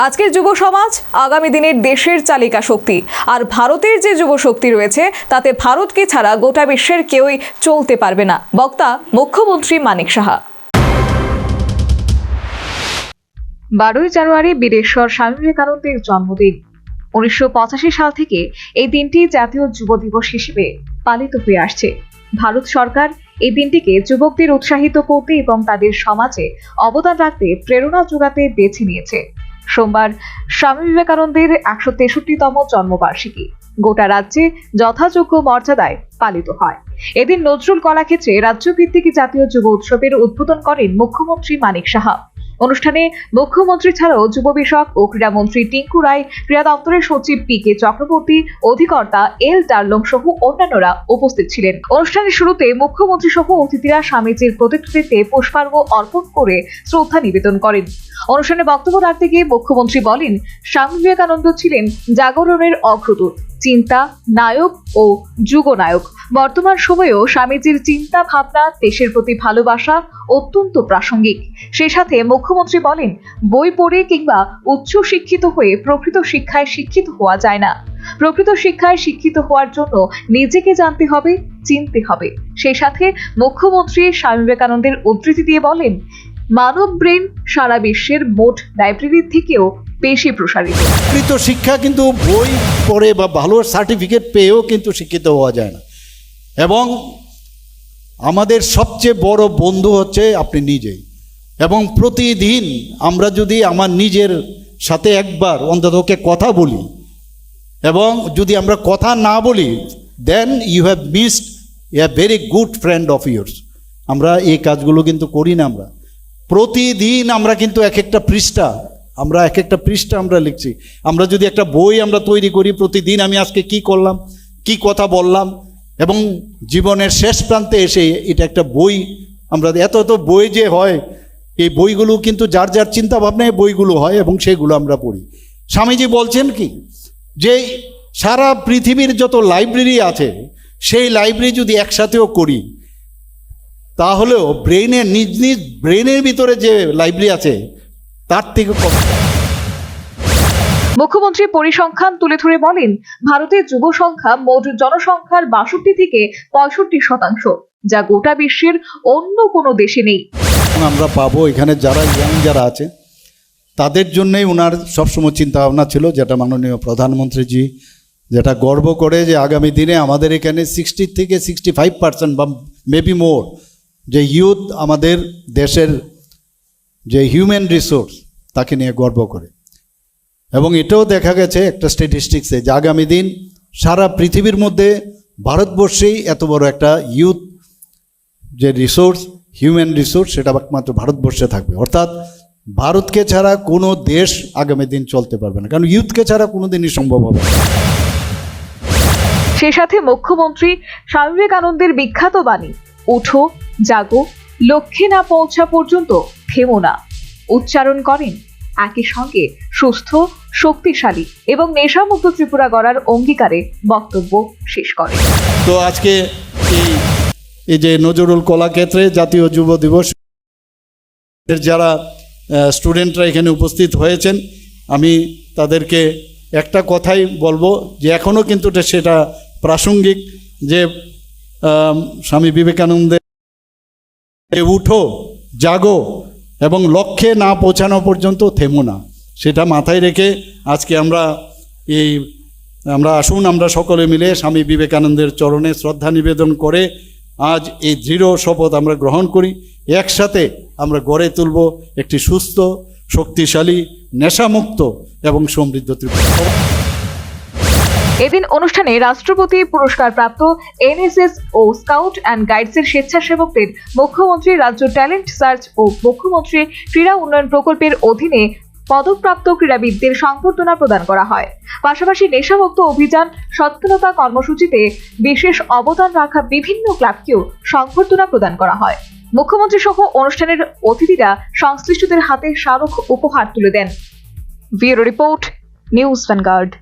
আজকের যুব সমাজ আগামী দিনের দেশের চালিকা শক্তি। আর ভারতের যে যুব শক্তি রয়েছে তাতে ভারতকে ছাড়া গোটা বিশ্বের কেউই চলতে পারবে না। বক্তা মুখ্যমন্ত্রী মানিক সাহা। 12ই জানুয়ারি বীরেশ্বর স্বামী বিবেকানন্দের জন্মদিন। 1985 সাল থেকে এই দিনটি জাতীয় যুব দিবস হিসেবে পালিত হয়ে আসছে। ভারত সরকার এই দিনটিকে যুবকদের উৎসাহিত করতে এবং তাদের সমাজে অবদান রাখতে প্রেরণা যোগাতে বেছে নিয়েছে। সোমবার স্বামী বিবেকানন্দের 163তম জন্মবার্ষিকী গোটা রাজ্যে যথাযোগ্য মর্যাদায় পালিত হয়। এদিন নজরুল কলাক্ষেত্রে রাজ্যভিত্তিক জাতীয় যুব উৎসবের উদ্বোধন করেন মুখ্যমন্ত্রী মানিক সাহা। অনুষ্ঠানে মুখ্যমন্ত্রী ছাড়াও যুব বিষয়ক ও ক্রীড়ামন্ত্রী টিঙ্কু রায়, ক্রীড়া দপ্তরের সচিব পি.কে. চক্রবর্তী, অধিকর্তা এল ডার্লং সহ অন্যান্যরা উপস্থিত ছিলেন। অনুষ্ঠানের শুরুতে মুখ্যমন্ত্রী সহ অতিথিরা স্বামীজির প্রতিকৃতিতে পুষ্পার্ঘ্য অর্পণ করে শ্রদ্ধা নিবেদন করেন। অনুষ্ঠানে বক্তব্য রাখতে গিয়ে মুখ্যমন্ত্রী বলেন, স্বামী বিবেকানন্দ ছিলেন জাগরণের অগ্রদূত, চিন্তা নায়ক ও যুগনায়ক। বর্তমান সময়েও স্বামীজির চিন্তা ভাবনা, দেশের প্রতি ভালোবাসা অত্যন্ত প্রাসঙ্গিক। সেই সাথে মুখ্যমন্ত্রী বলেন, বই পড়ে কিংবা উচ্চ শিক্ষিত হয়ে প্রকৃত শিক্ষায় শিক্ষিত হওয়া যায় না। প্রকৃত শিক্ষায় শিক্ষিত হওয়ার জন্য নিজেকে জানতে হবে, চিনতে হবে। সেই সাথে মুখ্যমন্ত্রী স্বামী বিবেকানন্দের উদ্ধৃতি দিয়ে বলেন, মানব ব্রেন সারা বিশ্বের মোট লাইব্রেরির থেকেও বেশি প্রসারিত। প্রকৃত শিক্ষা কিন্তু বই পড়ে বা ভালো সার্টিফিকেট পেয়েও কিন্তু শিক্ষিত হওয়া যায় না। এবং আমাদের সবচেয়ে বড় বন্ধু হচ্ছে আপনি নিজেই। এবং প্রতিদিন আমরা যদি আমার নিজের সাথে একবার অন্তত কথা বলি, এবং যদি আমরা কথা না বলি, then you have missed a very good friend of yours. আমরা এই কাজগুলো কিন্তু করি না। আমরা প্রতিদিন আমরা কিন্তু এক একটা পৃষ্ঠা আমরা লিখছি। আমরা যদি একটা বই আমরা তৈরি করি, প্রতিদিন আমি আজকে কি করলাম, কি কথা বললাম, এবং জীবনের শেষ প্রান্তে এসে এটা একটা বই, আমরা এত বই যে হয়, এই বইগুলো কিন্তু যার যার চিন্তা ভাবনায় বইগুলো হয় এবং সেগুলো আমরা পড়ি। স্বামীজি বলছেন কি, যে সারা পৃথিবীর যত লাইব্রেরি আছে সেই লাইব্রেরি যদি একসাথেও করি, তাহলেও ব্রেইনের নিজ নিজ ব্রেইনের ভিতরে যে লাইব্রেরি আছে তার থেকে কম। মুখ্যমন্ত্রী পরিসংখ্যান তুলে ধরে বলেন, ভারতের যুব সংখ্যা মোট জনসংখ্যার 62 থেকে 65%, যা গোটা বিশ্বের অন্য কোনো দেশে নেই। আমরা পাবো এখানে যারা যারা আছে তাদের জন্যই ওনার সবসময় চিন্তা ভাবনা ছিল, যেটা মাননীয় প্রধানমন্ত্রীজি যেটা গর্ব করে, যে আগামী দিনে আমাদের এখানে 60 থেকে 65% বা মেবি মোর যে ইউথ আমাদের দেশের যে হিউম্যান রিসোর্স তাকে নিয়ে গর্ব করে। এবং এটাও দেখা গেছে একটা স্ট্যাটিস্টিক্সে, যে আগামী দিন সারা পৃথিবীর মধ্যে ভারতবর্ষেই এত বড় একটা ইউথ যে রিসোর্স, হিউম্যান রিসোর্স, সেটা একমাত্র ভারতবর্ষে থাকবে। অর্থাৎ ভারতকে ছাড়া কোনো দেশ আগামী দিন চলতে পারবে না, কারণ ইউথকে ছাড়া কোনো দিনই সম্ভব হবে না। সেই সাথে মুখ্যমন্ত্রী স্বামী বিবেকানন্দের বিখ্যাত বাণী, উঠো জাগো, লক্ষ্যে না পৌঁছা পর্যন্ত থেমো না, উচ্চারণ করেন। একই সঙ্গে সুস্থ, শক্তিশালী এবং নেশামুক্ত ত্রিপুরা গড়ার অঙ্গীকারে বক্তব্য শেষ করেন। তো আজকে এই যে নজরুল কলাক্ষেত্রে জাতীয় যুব দিবস, যারা স্টুডেন্টরা এখানে উপস্থিত হয়েছেন, আমি তাদেরকে একটা কথাই বলবো, যে এখনও কিন্তু সেটা প্রাসঙ্গিক, যে স্বামী বিবেকানন্দের উঠো জাগো এবং লক্ষ্যে না পৌঁছানো পর্যন্ত থেমো না, সেটা মাথায় রেখে আজকে আমরা আসুন আমরা সকলে মিলে স্বামী বিবেকানন্দের চরণে শ্রদ্ধা নিবেদন করে আজ এই দৃঢ় শপথ আমরা গ্রহণ করি। একসাথে আমরা গড়ে তুলব একটি সুস্থ, শক্তিশালী, নেশামুক্ত এবং সমৃদ্ধ ত্রিপুরা। এদিন অনুষ্ঠানে রাষ্ট্রপতি পুরস্কার প্রাপ্ত এনএসএস ও স্কাউট অ্যান্ড গাইডসের স্বেচ্ছাসেবকদের মুখ্যমন্ত্রী রাজ্য ট্যালেন্ট সার্চ ও মুখ্যমন্ত্রী ক্রীড়া উন্নয়ন প্রকল্পের অধীনে পদকপ্রাপ্ত ক্রীড়াবিদদের সংবর্ধনা প্রদান করা হয়। পাশাপাশি নেশামুক্ত অভিযান সচেতনতা কর্মসূচিতে বিশেষ অবদান রাখা বিভিন্ন ক্লাবকেও সংবর্ধনা প্রদান করা হয়। মুখ্যমন্ত্রী সহ অনুষ্ঠানের অতিথিরা সংশ্লিষ্টদের হাতে স্মারক উপহার তুলে দেন। Bureau report, News vanguard.